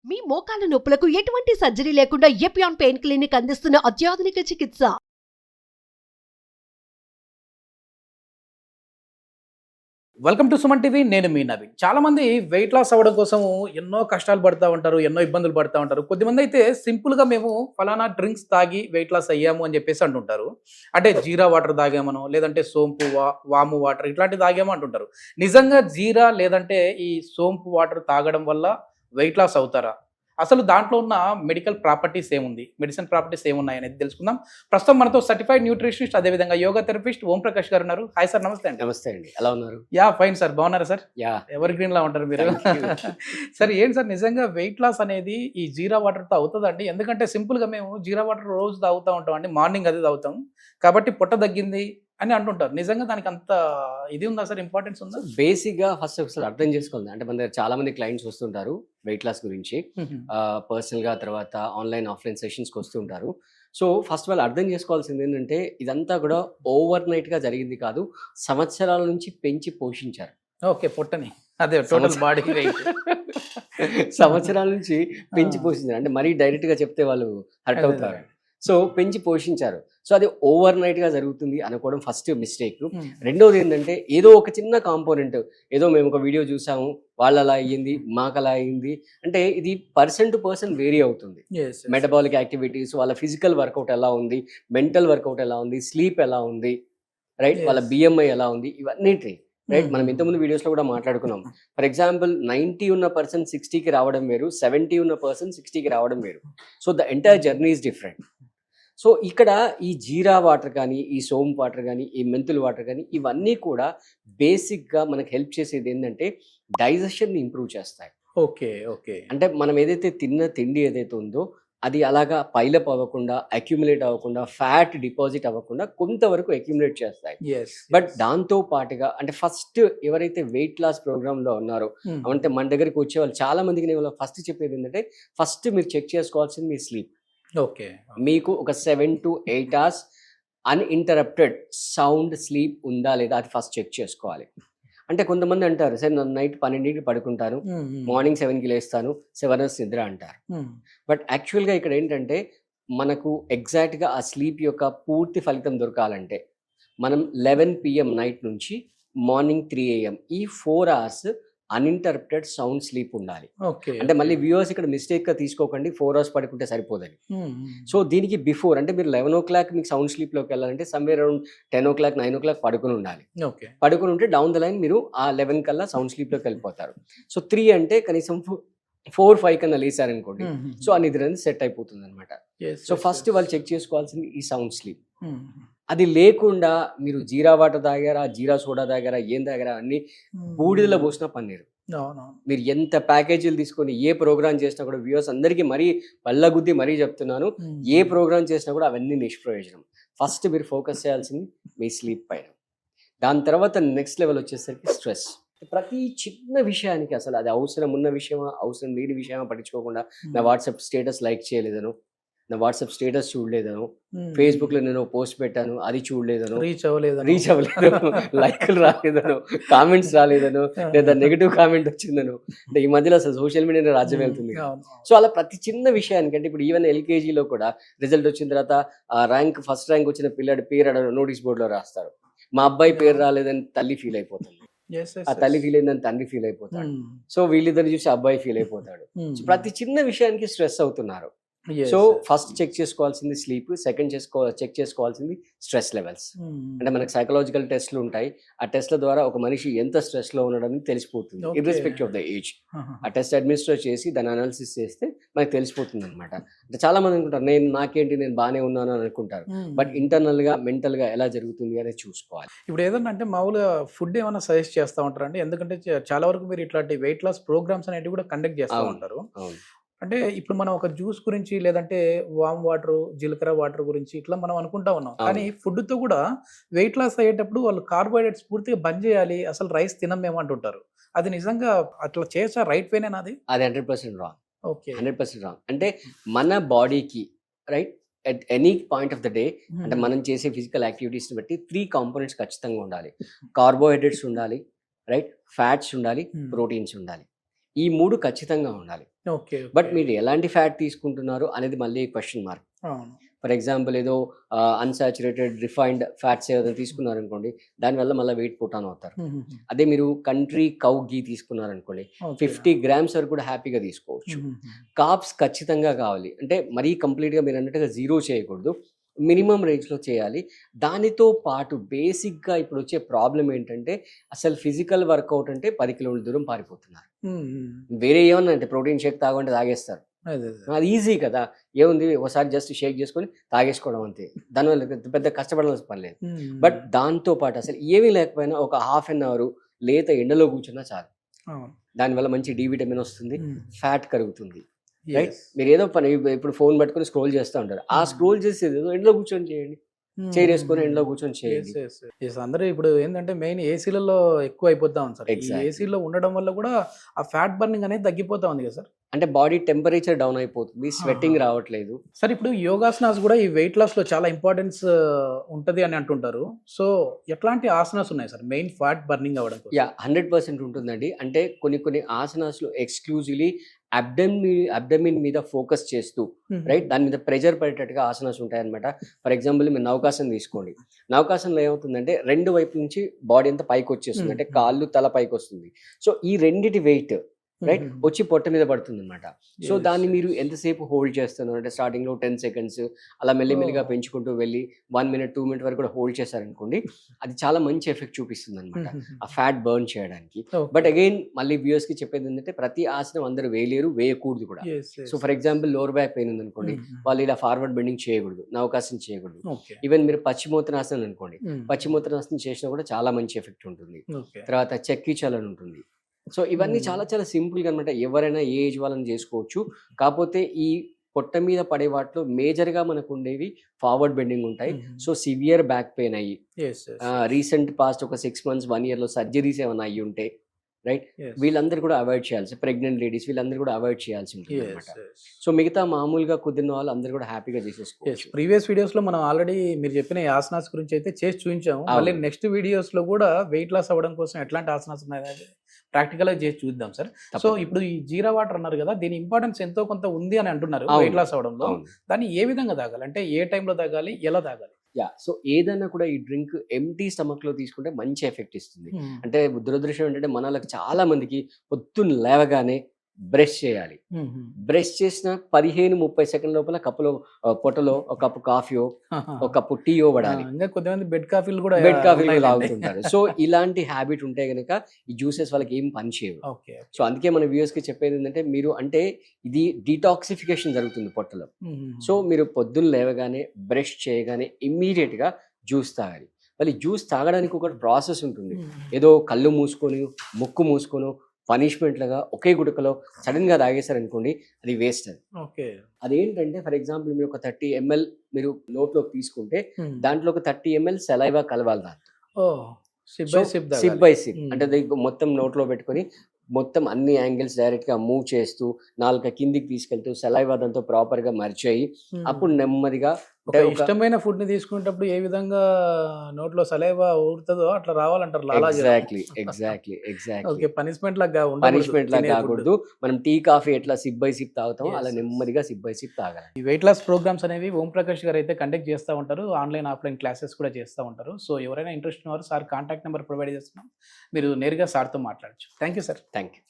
మీ మోకాల నొప్పులకు ఎటువంటి సర్జరీ లేకుండా ఎపియాన్ పెయిన్ క్లినిక్ అందిస్తున్న అత్యాధునిక చికిత్స. Welcome to Suman TV. నేను మీ నవీన్. చాలా మంది వెయిట్ లాస్ అవ్వడం కోసం ఎన్నో కష్టాలు పడుతూ ఉంటారు, ఎన్నో ఇబ్బందులు పడుతూ ఉంటారు. కొద్దిమంది అయితే సింపుల్గా మేము ఫలానా డ్రింక్స్ తాగి వెయిట్ లాస్ అయ్యాము అని చెప్పేసి అంటుంటారు. అంటే జీరా వాటర్ తాగామనో, లేదంటే సోంపు వాము వాటర్ ఇట్లాంటివి తాగాము అంటుంటారు. నిజంగా జీరా లేదంటే ఈ సోంపు వాటర్ తాగడం వల్ల వెయిట్ లాస్ అవుతారా? అసలు దాంట్లో ఉన్న మెడికల్ ప్రాపర్టీస్ ఏముంది, మెడిసిన్ ప్రాపర్టీస్ ఏమున్నాయి అనేది తెలుసుకుందాం. ప్రస్తుతం మనతో సర్టిఫైడ్ న్యూట్రిషనిస్ట్, అదేవిధంగా యోగా థెరపిస్ట్ ఓం ప్రకాష్ గారు ఉన్నారు. హాయ్ సార్, నమస్తే అండి. నమస్తే అండి, ఎలా ఉన్నారు? యా ఫైన్ సార్, బాగున్నారా సార్? యా, ఎవరి గ్రీన్ లా ఉంటారు మీరు. సరే, ఏంటి సార్ నిజంగా వెయిట్ లాస్ అనేది ఈ జీరా వాటర్తో అవుతుందండి? ఎందుకంటే సింపుల్గా మేము జీరా వాటర్ రోజు తాగుతూ ఉంటాం అండి, మార్నింగ్ అది తాగుతాం కాబట్టి పొట్ట తగ్గింది అని అంటుంటారు. నిజంగా దానికి అంత ఇది ఉందా సార్, ఇంపార్టెన్స్ ఉందా? బేసిక్గా ఫస్ట్ ఒకసారి అర్థం చేసుకోవాలి. అంటే మన దగ్గర చాలా మంది క్లయింట్స్ వస్తుంటారు వెయిట్ లాస్ గురించి, పర్సనల్గా, తర్వాత ఆన్లైన్ ఆఫ్లైన్ సెషన్స్కి వస్తుంటారు. సో ఫస్ట్ వాళ్ళు అర్థం చేసుకోవాల్సింది ఏంటంటే ఇదంతా కూడా ఓవర్ నైట్గా జరిగింది కాదు, సంవత్సరాల నుంచి పెంచి పోషించారు. ఓకే, పొట్టని అదే టోటల్ బాడీ వెయిట్ సంవత్సరాల నుంచి పెంచి పోషించారు. అంటే మరీ డైరెక్ట్గా చెప్తే వాళ్ళు హర్ట్ అవుతారు. సో పెంచి పోషించారు. సో అది ఓవర్ నైట్గా జరుగుతుంది అనుకోవడం ఫస్ట్ మిస్టేక్. రెండోది ఏంటంటే ఏదో ఒక చిన్న కాంపోనెంట్, ఏదో మేము ఒక వీడియో చూసాము, వాళ్ళు అలా అయ్యింది, మాకు అలా అయ్యింది అంటే ఇది పర్సన్ టు పర్సన్ వేరీ అవుతుంది. మెటబాలిక్ యాక్టివిటీస్, వాళ్ళ ఫిజికల్ వర్కౌట్ ఎలా ఉంది, మెంటల్ వర్కౌట్ ఎలా ఉంది, స్లీప్ ఎలా ఉంది, రైట్, వాళ్ళ బిఎంఐ ఎలా ఉంది, ఇవన్నీ రైట్. మనం ఇంతకుముందు వీడియోస్లో కూడా మాట్లాడుకున్నాం. ఫర్ ఎగ్జాంపుల్ 90 ఉన్న పర్సన్ 60కి రావడం వేరు, 70 ఉన్న పర్సన్ 60కి రావడం వేరు. So the entire journey is different. So ఇక్కడ ఈ జీరా వాటర్ కానీ, ఈ సోంపు వాటర్ కానీ, ఈ మెంతుల వాటర్ కానీ, ఇవన్నీ కూడా బేసిక్గా మనకు హెల్ప్ చేసేది ఏంటంటే డైజెషన్ని ఇంప్రూవ్ చేస్తాయి. Okay okay. అంటే మనం ఏదైతే తిన్న తిండి ఏదైతే ఉందో అది అలాగా పైలప్ అవ్వకుండా, అక్యుములేట్ అవ్వకుండా, ఫ్యాట్ డిపాజిట్ అవ్వకుండా కొంతవరకు అక్యుములేట్ చేస్తాయి. బట్ దాంతో పాటుగా అంటే ఫస్ట్ ఎవరైతే వెయిట్ లాస్ ప్రోగ్రామ్లో ఉన్నారో, అంటే మన దగ్గరికి వచ్చే వాళ్ళు చాలా మందికి నేను ఫస్ట్ చెప్పేది ఏంటంటే ఫస్ట్ మీరు చెక్ చేసుకోవాల్సింది మీ స్లీప్. ఓకే, మీకు ఒక 7 to 8 hours uninterrupted sound sleep ఉందా లేదా అది ఫస్ట్ చెక్ చేసుకోవాలి. అంటే కొంతమంది అంటారు, సరే నేను నైట్ 12కి పడుకుంటాను, మార్నింగ్ 7కి లేస్తాను, 7 hours నిద్ర అంటారు. బట్ యాక్చువల్గా ఇక్కడ ఏంటంటే మనకు ఎగ్జాక్ట్గా ఆ స్లీప్ యొక్క పూర్తి ఫలితం దొరకాలంటే మనం 11 PM నైట్ నుంచి మార్నింగ్ 3 AM ఈ 4 hours అన్ఇంటరప్టెడ్ సౌండ్ స్లీప్ ఉండాలి. అంటే మళ్ళీ వ్యూవర్స్ ఇక్కడ మిస్టేక్గా తీసుకోకండి, 4 hours పడుకుంటే సరిపోదని. సో దీనికి బిఫోర్ అంటే మీరు 11 o'clock మీకు సౌండ్ స్లీప్లోకి వెళ్ళాలంటే సమ్వేర్ అరౌండ్ 10 o'clock 9 o'clock పడుకుని ఉండాలి. పడుకుని ఉంటే డౌన్ ద లైన్ మీరు ఆ 11 కల్లా సౌండ్ స్లీప్లోకి వెళ్ళిపోతారు. సో 3 అంటే కనీసం 4-5 కన్నా లేసారనుకోండి, సో ఆ నిద్ర అనేది సెట్ అయిపోతుంది అనమాట. సో ఫస్ట్ వాళ్ళు చెక్ చేసుకోవాల్సింది ఈ సౌండ్ స్లీప్. అది లేకుండా మీరు జీరా వాటర్ తాగారా, జీరా సోడా తాగారా, ఏం తాగారా అన్ని బూడిదలో పోసిన పన్నీరు. మీరు ఎంత ప్యాకేజీలు తీసుకొని ఏ ప్రోగ్రామ్ చేసినా కూడా వ్యూవర్స్ అందరికీ మరీ పళ్ళగుద్ది మరీ చెప్తున్నాను, ఏ ప్రోగ్రామ్ చేసినా కూడా అవన్నీ నిష్ప్రయోజనం. ఫస్ట్ మీరు ఫోకస్ చేయాల్సింది మీ స్లీప్ పైన. దాని తర్వాత నెక్స్ట్ లెవెల్ వచ్చేసరికి స్ట్రెస్. ప్రతి చిన్న విషయానికి అసలు అది అవసరం ఉన్న విషయమా, అవసరం లేని విషయమా పట్టించుకోకుండా నా వాట్సాప్ స్టేటస్ లైక్ చేయలేదను, నా వాట్సాప్ స్టేటస్ చూడలేదను, ఫేస్బుక్లో నేను పోస్ట్ పెట్టాను అది చూడలేదను, రీచ్ అవ్వలేదు, లైక్లు రాలేదను, కామెంట్స్ రాలేదను, లేదా నెగిటివ్ కామెంట్ వచ్చిందను. అంటే ఈ మధ్యలో అసలు సోషల్ మీడియా రాజ్యం వెళ్తుంది. సో అలా ప్రతి చిన్న విషయానికి, అంటే ఇప్పుడు ఈవెన్ ఎల్కేజీలో కూడా రిజల్ట్ వచ్చిన తర్వాత ఫస్ట్ ర్యాంక్ వచ్చిన పిల్లడి పేరు నోటీస్ బోర్డులో రాస్తారు. మా అబ్బాయి పేరు రాలేదని తల్లి ఫీల్ అయిపోతుంది, ఆ తల్లి ఫీల్ అయిందని తండ్రి ఫీల్ అయిపోతాడు. సో వీళ్ళిద్దరిని చూసి అబ్బాయి ఫీల్ అయిపోతాడు. ప్రతి చిన్న విషయానికి స్ట్రెస్ అవుతున్నారు. సో ఫస్ట్ చెక్ చేసుకోవాల్సింది స్లీప్, సెకండ్ చెక్ చేసుకోవాల్సింది స్ట్రెస్ లెవెల్స్. అంటే మనకి సైకలాజికల్ టెస్ట్లు ఉంటాయి, ఆ టెస్ట్ల ద్వారా ఒక మనిషి ఎంత స్ట్రెస్ లో ఉన్నాడని తెలిసిపోతుంది, ఇర్రెస్పెక్టివ్ ఆఫ్ ద ఏజ్. ఆ టెస్ట్ అడ్మినిస్టర్ చేసి దాని అనాలిసిస్ చేస్తే మనకి తెలిసిపోతుంది అనమాట. అంటే చాలా మంది అనుకుంటారు నాకేంటి నేను బాగానే ఉన్నాను అని అనుకుంటారు, బట్ ఇంటర్నల్ గా మెంటల్ గా ఎలా జరుగుతుంది అనేది చూసుకోవాలి. ఇప్పుడు ఏదన్నా అంటే మామూలుగా ఫుడ్ ఏమైనా సజెస్ట్ చేస్తూ ఉంటారండి? ఎందుకంటే చాలా వరకు మీరు ఇట్లాంటి వెయిట్ లాస్ ప్రోగ్రామ్స్ అనేవి కూడా కండక్ట్ చేస్తూ ఉంటారు. అంటే ఇప్పుడు మనం ఒక జ్యూస్ గురించి, లేదంటే వామ్ వాటర్, జీలకర్ర వాటర్ గురించి ఇట్లా మనం అనుకుంటా ఉన్నాం, కానీ ఫుడ్తో కూడా వెయిట్ లాస్ అయ్యేటప్పుడు వాళ్ళు కార్బోహైడ్రేట్స్ పూర్తిగా బంద్ చేయాలి, అసలు రైస్ తినమేమంటుంటారు. అది నిజంగా అట్లా చేసా రైట్ వేనేనా? అది 100% రాంగ్. Okay, 100% wrong. అంటే మన బాడీకి right at any point of the day, అంటే మనం చేసే ఫిజికల్ యాక్టివిటీస్ని బట్టి 3 కాంపోనెంట్స్ ఖచ్చితంగా ఉండాలి. కార్బోహైడ్రేట్స్ ఉండాలి, రైట్, ఫ్యాట్స్ ఉండాలి, ప్రోటీన్స్ ఉండాలి. ఈ 3 ఖచ్చితంగా ఉండాలి. ఓకే. బట్ మీరు ఎలాంటి ఫ్యాట్ తీసుకుంటున్నారు అనేది మళ్ళీ క్వశ్చన్ మార్క్. అవును. ఫర్ ఎగ్జాంపుల్ ఏదో అన్సాచురేటెడ్ రిఫైన్డ్ ఫ్యాట్స్ ఏదైనా తీసుకున్నారనుకోండి, దానివల్ల మళ్ళీ వెయిట్ పుట్ ఆన్ అవుతారు. అదే మీరు కంట్రీ కౌ గీ తీసుకున్నారనుకోండి, 50 grams వరకు కూడా హ్యాపీగా తీసుకోవచ్చు. కార్బ్స్ ఖచ్చితంగా కావాలి, అంటే మరీ కంప్లీట్గా మీరు అన్నట్టుగా జీరో చేయకూడదు, మినిమం రేంజ్లో చేయాలి. దానితో పాటు బేసిక్గా ఇప్పుడు వచ్చే ప్రాబ్లం ఏంటంటే అసలు ఫిజికల్ వర్కౌట్ అంటే 10 కిలోమీటర్ల దూరం పారిపోతున్నారు. వేరే ఏమన్నా అంటే ప్రోటీన్ షేక్ తాగంటే తాగేస్తారు, అది ఈజీ కదా, ఏముంది ఒకసారి జస్ట్ షేక్ చేసుకొని తాగేసుకోవడం అంతే, దానివల్ల పెద్ద కష్టపడాల్సిన పని లేదు. బట్ దాంతో పాటు అసలు ఏమీ లేకపోయినా ఒక హాఫ్ అన్ అవర్ లేత ఎండలో కూర్చున్నా చాలు, దానివల్ల మంచి డి విటమిన్ వస్తుంది, ఫ్యాట్ కరుగుతుంది. రైట్, మీరు ఏదో పని ఇప్పుడు ఫోన్ పట్టుకొని స్క్రోల్ చేస్తూ ఉంటారు, ఆ స్క్రోల్ చేసేది ఎండలో కూర్చొని చేయండి, చైర్ వేసుకొని ఎండలో కూర్చొని చేయండి. అందరూ ఇప్పుడు ఏంటంటే మెయిన్ ఏసీలలో ఎక్కువ అయిపోతా ఉంది సార్. ఏసీలో ఉండడం వల్ల కూడా ఆ ఫ్యాట్ బర్నింగ్ అనేది తగ్గిపోతా ఉంది కదా సార్. అంటే బాడీ టెంపరేచర్ డౌన్ అయిపోతుంది, స్వెట్టింగ్ రావట్లేదు. సార్ ఇప్పుడు యోగాసనాస్ కూడా ఈ వెయిట్ లాస్ లో చాలా ఇంపార్టెన్స్ ఉంటది అని అంటుంటారు. సో ఎట్లాంటి ఆసనాస్ ఉన్నాయి సార్ మెయిన్ ఫ్యాట్ బర్నింగ్ అవ్వడం? 100% ఉంటుందండి. అంటే కొన్ని ఆసనాస్ లో ఎక్స్క్లూజివ్లీ అబ్డమిన్ మీద ఫోకస్ చేస్తూ, రైట్, దాని మీద ప్రెజర్ పడేటట్టుగా ఆసనాస్ ఉంటాయన్నమాట. ఫర్ ఎగ్జాంపుల్ మీరు నౌకాసనం తీసుకోండి, నౌకాసనంలో ఏమవుతుందంటే రెండు వైపు నుంచి బాడీ అంతా పైకి వచ్చేస్తుంది, అంటే కాళ్ళు తల పైకి వస్తుంది. సో ఈ రెండిటి వెయిట్ రైట్ వచ్చి పొట్ట మీద పడుతుంది అనమాట. సో దాన్ని మీరు ఎంతసేపు హోల్డ్ చేస్తున్నారు అంటే స్టార్టింగ్ లో 10 seconds అలా మెల్లిమెల్లిగా పెంచుకుంటూ వెళ్ళి 1 minute 2 minutes వరకు కూడా హోల్డ్ చేశారనుకోండి, అది చాలా మంచి ఎఫెక్ట్ చూపిస్తుంది అనమాట ఆ ఫ్యాట్ బర్న్ చేయడానికి. బట్ అగైన్ మళ్ళీ వ్యూయర్స్ కి చెప్పేది ఏంటంటే ప్రతి ఆసనం అందరూ వేయలేరు, వేయకూడదు కూడా. So for example lower back pain ఉంది అనుకోండి, వాళ్ళు ఇలా ఫార్వర్డ్ బెండింగ్ చేయకూడదు, నౌకాసనం చేయకూడదు. ఈవెన్ మీరు పశ్చిమోత్తరాసనం అనుకోండి, పశ్చిమోత్తరాసనం చేసినా కూడా చాలా మంచి ఎఫెక్ట్ ఉంటుంది. తర్వాత చెక్కి చలన్ ఉంటుంది. సో ఇవన్నీ చాలా చాలా సింపుల్గా అనమాట, ఎవరైనా ఏ ఏజ్ వాళ్ళని చేసుకోవచ్చు. కాకపోతే ఈ పొట్ట మీద పడే వాటిలో మేజర్గా మనకు ఉండేవి ఫార్వర్డ్ బెండింగ్ ఉంటాయి. సో సివియర్ బ్యాక్ పెయిన్ అయ్యి రీసెంట్ పాస్ట్ ఒక 6 months 1 year లో సర్జరీస్ ఏమైనా అయ్యి ఉంటే, రైట్, వీళ్ళందరూ కూడా అవాయిడ్ చేయాల్సి, ప్రెగ్నెంట్ లేడీస్ వీళ్ళందరూ కూడా అవాయిడ్ చేయాల్సి ఉంటుంది అనమాట. సో మిగతా మామూలుగా కుదిరిన వాళ్ళు అందరూ కూడా హ్యాపీగా చేసేసుకోవచ్చు. ప్రీవియస్ వీడియోస్ లో మనం ఆల్రెడీ మీరు చెప్పిన ఈ ఆసనాస్ గురించి అయితే చేసి చూపించాము. మళ్ళీ నెక్స్ట్ వీడియోస్ లో కూడా వెయిట్ లాస్ అవ్వడం కోసం ఎట్లాంటి ఆసనాస్ ఉన్నాయి ప్రాక్టికల్ గా చేసి చూద్దాం సార్. సో ఇప్పుడు ఈ జీరా వాటర్ అన్నారు కదా, దీని ఇంపార్టెన్స్ ఎంతో కొంత ఉంది అని అంటున్నారు వెయిట్ లాస్ అవడంలో. దాన్ని ఏ విధంగా తాగాలి, అంటే ఏ టైంలో తాగాలి, ఎలా తాగాలి? సో ఏదైనా కూడా ఈ డ్రింక్ ఎంటీ స్టమక్ లో తీసుకుంటే మంచి ఎఫెక్ట్ ఇస్తుంది. అంటే దురదృష్టం ఏంటంటే మనలకు చాలా మందికి పొద్దున్న లేవగానే బ్రష్ చేయాలి, బ్రష్ చేసిన 15-30 సెకండ్ లోపల కప్పులో పొట్టలో ఒక కప్పు కాఫీయో ఒక కప్పు టీయో పడాలి. కొంతమంది బెడ్ కాఫీలు కూడా తాగుతుంటారు. సో ఇలాంటి హ్యాబిట్ ఉంటే గనక ఈ జ్యూసెస్ వాళ్ళకి ఏం పని చేయవు. సో అందుకే మన వ్యూయర్స్ కి చెప్పేది ఏంటంటే, మీరు అంటే ఇది డీటాక్సిఫికేషన్ జరుగుతుంది పొట్టలో. సో మీరు పొద్దున్న లేవగానే బ్రష్ చేయగానే ఇమ్మీడియట్ గా జ్యూస్ తాగాలి. మళ్ళీ జ్యూస్ తాగడానికి ఒక ప్రాసెస్ ఉంటుంది, ఏదో కళ్ళు మూసుకొని ముక్కు మూసుకొని పనిష్మెంట్ లాగా ఒకే గుటకలో సడన్ గా తాగేశారనుకోండి, అది వేస్ట్. అది అదేంటంటే ఫర్ ఎగ్జాంపుల్ మీరు ఒక 30 ml మీరు నోట్లోకి తీసుకుంటే దాంట్లో ఒక 30 ml సెలైవా కలవాలి దాంట్లో. సిప్ బై సిప్ అంటే మొత్తం నోట్లో పెట్టుకొని మొత్తం అన్ని యాంగిల్స్ డైరెక్ట్ గా మూవ్ చేస్తూ నాలుక కిందికి తీసుకెళ్తూ సెలైవా దాంతో ప్రాపర్ గా మర్చాయి, అప్పుడు నెమ్మదిగా ఇష్టమైన ఫుడ్ ని తీసుకునేటప్పుడు ఏ విధంగా నోట్లో సలైవా ఊరుతుందో అట్లా రావాలంటారు. ఎగ్జాక్ట్లీ పనిష్మెంట్ లాగా కాకూడదు. మనం టీ కాఫీ ఎట్లా సిప్ బై సిప్ తాగుతాం అలా నెమ్మదిగా సిప్ బై సిప్ తాగాలి. ఈ వెయిట్ లాస్ ప్రోగ్రామ్స్ అనేవి ఓం ప్రకాష్ గారు అయితే కండక్ట్ చేస్తూ ఉంటారు, ఆన్లైన్ ఆఫ్లైన్ క్లాసెస్ కూడా చేస్తూ ఉంటారు. సో ఎవరైనా ఇంట్రెస్ట్ ఉన్నవారు సార్ కాంటాక్ట్ నెంబర్ ప్రొవైడ్ చేస్తున్నాం, మీరు నేరుగా సార్తో మాట్లాడచ్చు. Thank you sir. Thank you.